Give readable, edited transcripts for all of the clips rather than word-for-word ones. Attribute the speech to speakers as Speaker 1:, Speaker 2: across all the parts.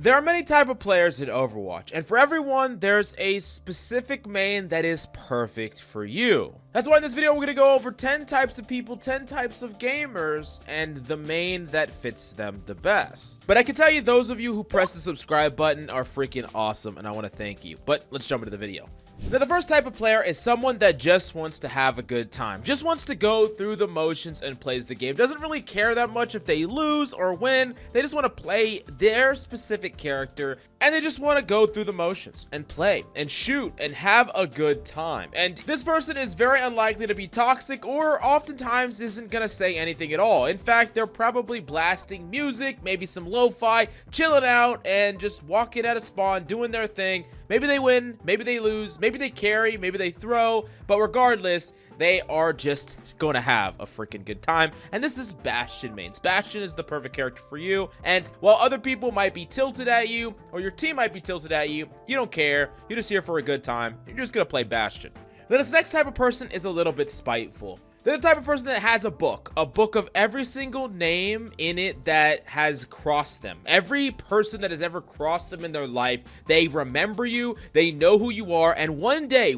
Speaker 1: There are many type of players in Overwatch, and for everyone, there's a specific main that is perfect for you. That's why in this video, we're going to go over 10 types of people, 10 types of gamers, and the main that fits them the best. But I can tell you, those of you who press the subscribe button are freaking awesome, and I want to thank you. But let's jump into the video. Now, the first type of player is someone that just wants to have a good time, just wants to go through the motions and plays the game, doesn't really care that much if they lose or win. They just want to play their specific character, and they just want to go through the motions and play and shoot and have a good time. And this person is very unlikely to be toxic, or oftentimes isn't gonna say anything at all. In fact, they're probably blasting music, maybe some lo-fi, chilling out, and just walking out of spawn, doing their thing. Maybe they win, maybe they lose, maybe they carry, maybe they throw, but regardless, they are just going to have a freaking good time. And this is Bastion mains. Bastion is the perfect character for you. And while other people might be tilted at you, or your team might be tilted at you, you don't care. You're just here for a good time. You're just going to play Bastion. Then this next type of person is a little bit spiteful. They're the type of person that has a book of every single name in it that has crossed them. Every person that has ever crossed them in their life, they remember you, they know who you are, and one day,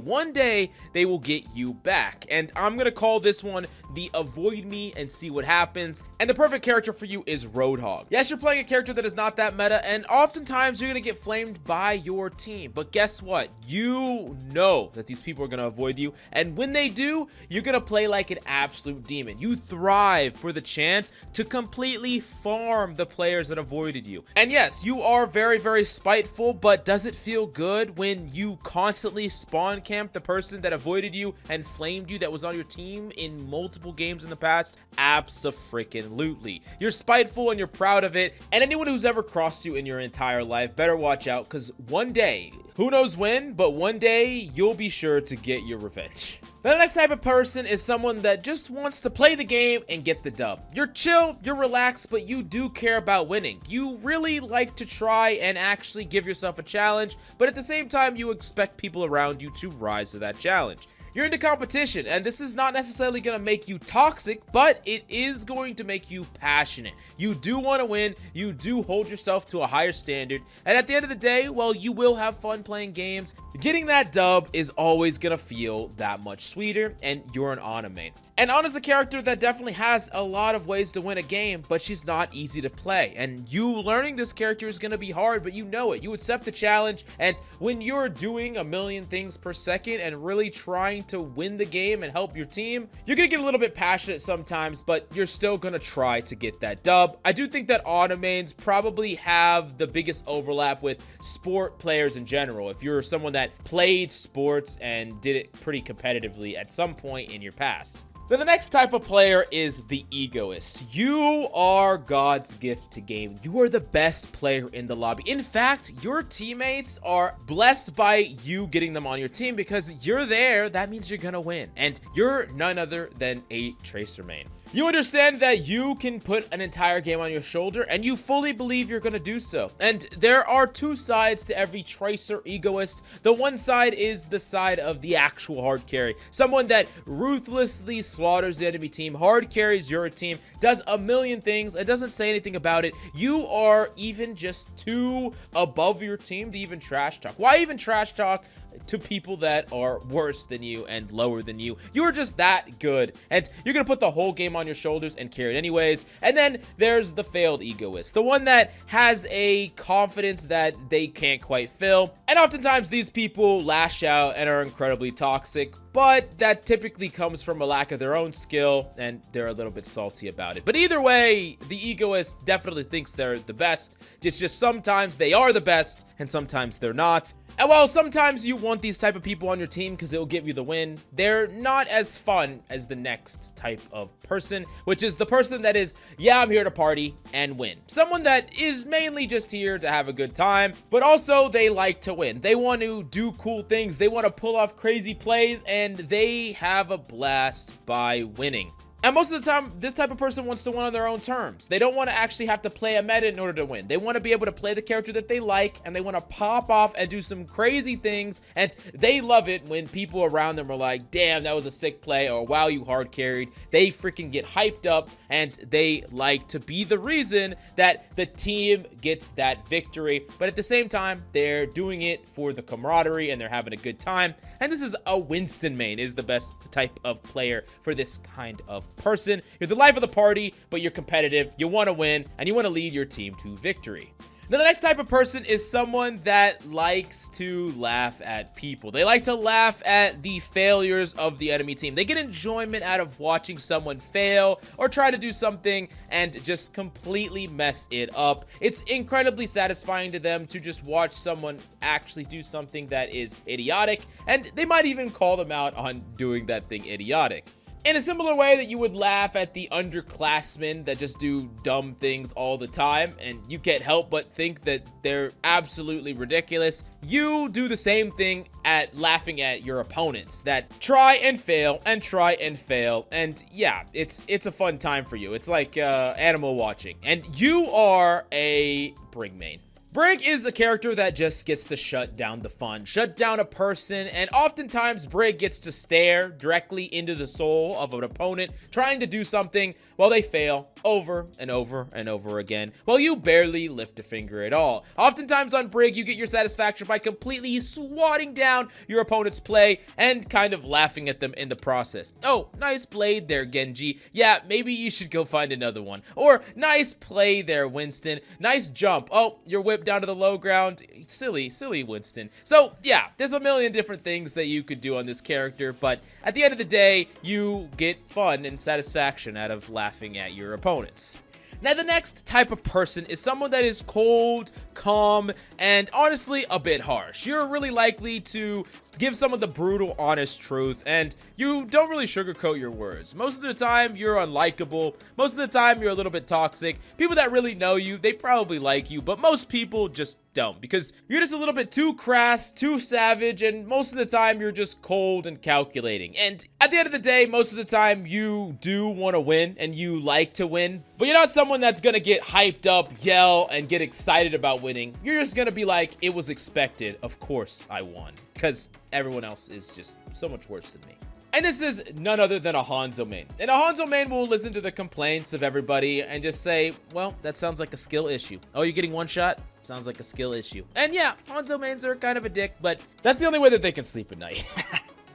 Speaker 1: they will get you back. And I'm gonna call this one the avoid me and see what happens. And the perfect character for you is Roadhog. Yes, you're playing a character that is not that meta, and oftentimes you're gonna get flamed by your team. But guess what? You know that these people are gonna avoid you, and when they do, you're gonna play like an absolute demon. You thrive for the chance to completely farm the players that avoided you. And yes, you are very, very spiteful, but does it feel good when you constantly spawn camp the person that avoided you and flamed you that was on your team in multiple games in the past? Abso-freaking-lutely. You're spiteful and you're proud of it, and anyone who's ever crossed you in your entire life better watch out, because one day, who knows when, but one day you'll be sure to get your revenge. Now, the next type of person is someone that just wants to play the game and get the dub. You're chill, you're relaxed, but you do care about winning. You really like to try and actually give yourself a challenge, but at the same time, you expect people around you to rise to that challenge. You're into competition, and this is not necessarily going to make you toxic, but it is going to make you passionate. You do want to win, you do hold yourself to a higher standard, and at the end of the day, well, you will have fun playing games. Getting that dub is always going to feel that much sweeter, and you're an Ana main. And Ana's a character that definitely has a lot of ways to win a game, but she's not easy to play. And you learning this character is going to be hard, but you know it. You accept the challenge, and when you're doing a million things per second and really trying to win the game and help your team, you're going to get a little bit passionate sometimes, but you're still going to try to get that dub. I do think that Ana mains probably have the biggest overlap with sport players in general. If you're someone that played sports and did it pretty competitively at some point in your past. Then the next type of player is the egoist. You are God's gift to gaming. You are the best player in the lobby. In fact, your teammates are blessed by you getting them on your team because you're there. That means you're gonna win. And you're none other than a Tracer main. You understand that you can put an entire game on your shoulder, and you fully believe you're going to do so. And there are two sides to every Tracer egoist. The one side is the side of the actual hard carry. Someone that ruthlessly slaughters the enemy team, hard carries your team, does a million things, and doesn't say anything about it. You are even just too above your team to even trash talk. Why even trash talk to people that are worse than you and lower than you? You're just that good, and you're gonna put the whole game on your shoulders and carry it anyways. And then there's the failed egoist, the one that has a confidence that they can't quite fill, and oftentimes these people lash out and are incredibly toxic, but that typically comes from a lack of their own skill, and they're a little bit salty about it. But either way, the egoist definitely thinks they're the best. It's just sometimes they are the best, and sometimes they're not. And while sometimes you want these type of people on your team because it will give you the win, they're not as fun as the next type of person, which is the person that is, yeah, I'm here to party and win. Someone that is mainly just here to have a good time, but also they like to win. They want to do cool things. They want to pull off crazy plays, and they have a blast by winning. And most of the time, this type of person wants to win on their own terms. They don't want to actually have to play a meta in order to win. They want to be able to play the character that they like, and they want to pop off and do some crazy things. And they love it when people around them are like, damn, that was a sick play, or wow, you hard carried. They freaking get hyped up, and they like to be the reason that the team gets that victory. But at the same time, they're doing it for the camaraderie, and they're having a good time. And this is a Winston main, is the best type of player for this kind of person. You're the life of the party, but you're competitive, you want to win, and you want to lead your team to victory. Now, the next type of person is someone that likes to laugh at people. They like to laugh at the failures of the enemy team. They get enjoyment out of watching someone fail or try to do something and just completely mess it up. It's incredibly satisfying to them to just watch someone actually do something that is idiotic, and they might even call them out on doing that thing idiotic. In a similar way that you would laugh at the underclassmen that just do dumb things all the time, and you can't help but think that they're absolutely ridiculous, you do the same thing at laughing at your opponents that try and fail and try and fail. And yeah, it's a fun time for you. It's like animal watching. And you are a Brig main. Brig is a character that just gets to shut down the fun, shut down a person, and oftentimes Brig gets to stare directly into the soul of an opponent trying to do something while they fail over and over and over again, while you barely lift a finger at all. Oftentimes on Brig, you get your satisfaction by completely swatting down your opponent's play and kind of laughing at them in the process. Oh, nice blade there, Genji. Yeah, maybe you should go find another one. Or, nice play there, Winston. Nice jump. Oh, your whip down to the low ground. Silly Winston. So yeah, there's a million different things that you could do on this character, but at the end of the day, you get fun and satisfaction out of laughing at your opponents. Now, the next type of person is someone that is cold, calm, and honestly a bit harsh. You're really likely to give someone the brutal, honest truth, and you don't really sugarcoat your words. Most of the time, you're unlikable. Most of the time, you're a little bit toxic. People that really know you, they probably like you, but most people just don't, because you're just a little bit too crass, too savage, and most of the time you're just cold and calculating. And at the end of the day, most of the time you do want to win and you like to win, but you're not someone that's gonna get hyped up, yell, and get excited about winning. You're just gonna be like, it was expected, of course I won, because everyone else is just so much worse than me. And this is none other than a Hanzo main. And a Hanzo main will listen to the complaints of everybody and just say, well, that sounds like a skill issue. Oh, you're getting one shot? Sounds like a skill issue. And yeah, Hanzo mains are kind of a dick, but that's the only way that they can sleep at night.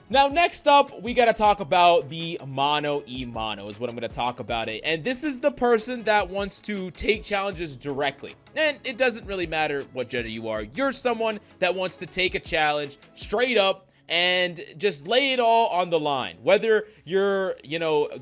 Speaker 1: Now, next up, we gotta talk about the Mono E Mono is what I'm gonna talk about it. And this is the person that wants to take challenges directly. And it doesn't really matter what gender you are. You're someone that wants to take a challenge straight up and just lay it all on the line. Whether you're,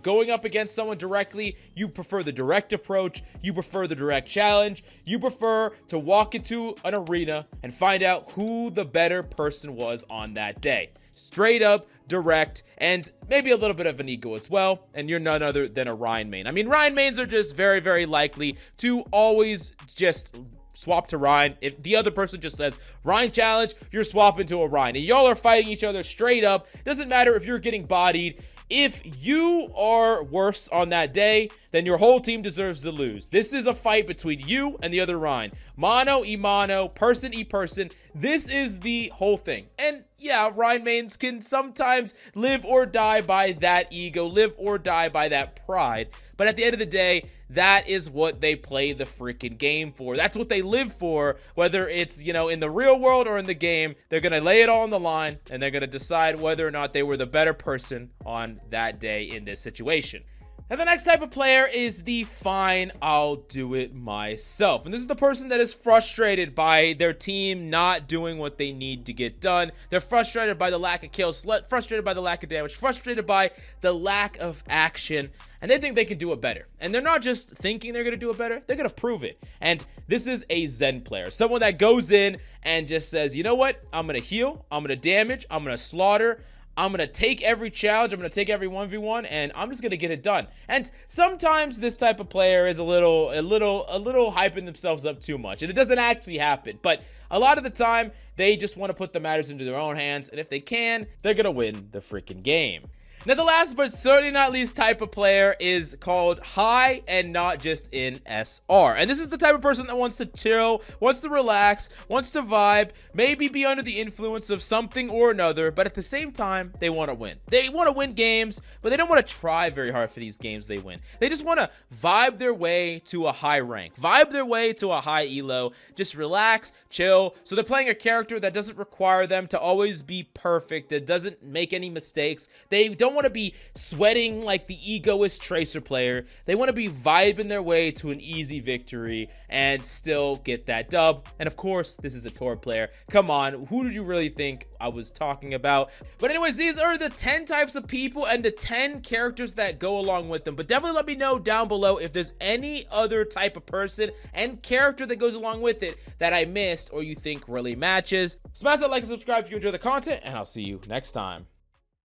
Speaker 1: going up against someone directly, you prefer the direct approach, you prefer the direct challenge, you prefer to walk into an arena and find out who the better person was on that day. Straight up, direct, and maybe a little bit of an ego as well, and you're none other than a Ryan main. I mean, Ryan mains are just very, very likely to always just swap to Ryan. If the other person just says Ryan challenge, you're swapping to a Ryan. And y'all are fighting each other straight up. Doesn't matter if you're getting bodied. If you are worse on that day, then your whole team deserves to lose. This is a fight between you and the other Ryan. Mono e mono, person e person. This is the whole thing. And yeah, Ryan mains can sometimes live or die by that ego, live or die by that pride. But at the end of the day, that is what they play the freaking game for. That's what they live for, whether it's, in the real world or in the game. They're going to lay it all on the line, and they're going to decide whether or not they were the better person on that day in this situation. And the next type of player is the fine, I'll do it myself. And this is the person that is frustrated by their team not doing what they need to get done. They're frustrated by the lack of kills, frustrated by the lack of damage, frustrated by the lack of action. And they think they can do it better. And they're not just thinking they're going to do it better, they're going to prove it. And this is a Zen player. Someone that goes in and just says, you know what? I'm going to heal, I'm going to damage, I'm going to slaughter, I'm going to take every challenge, I'm going to take every 1v1, and I'm just going to get it done. And sometimes this type of player is a little hyping themselves up too much, and it doesn't actually happen. But a lot of the time, they just want to put the matters into their own hands, and if they can, they're going to win the freaking game. Now, the last but certainly not least type of player is called high and not just in SR. And this is the type of person that wants to chill, wants to relax, wants to vibe, maybe be under the influence of something or another, but at the same time, they want to win. They want to win games, but they don't want to try very hard for these games they win. They just want to vibe their way to a high rank, vibe their way to a high elo, just relax, chill. So they're playing a character that doesn't require them to always be perfect. It doesn't make any mistakes. They don't want to be sweating like the egoist tracer player. They want to be vibing their way to an easy victory and still get that dub. And of course, this is a tour player. Come on, who did you really think I was talking about? But anyways, these are the 10 types of people and the 10 characters that go along with them. But definitely let me know down below if there's any other type of person and character that goes along with it that I missed or you think really matches. Smash that like and subscribe if you enjoy the content, and I'll see you next time.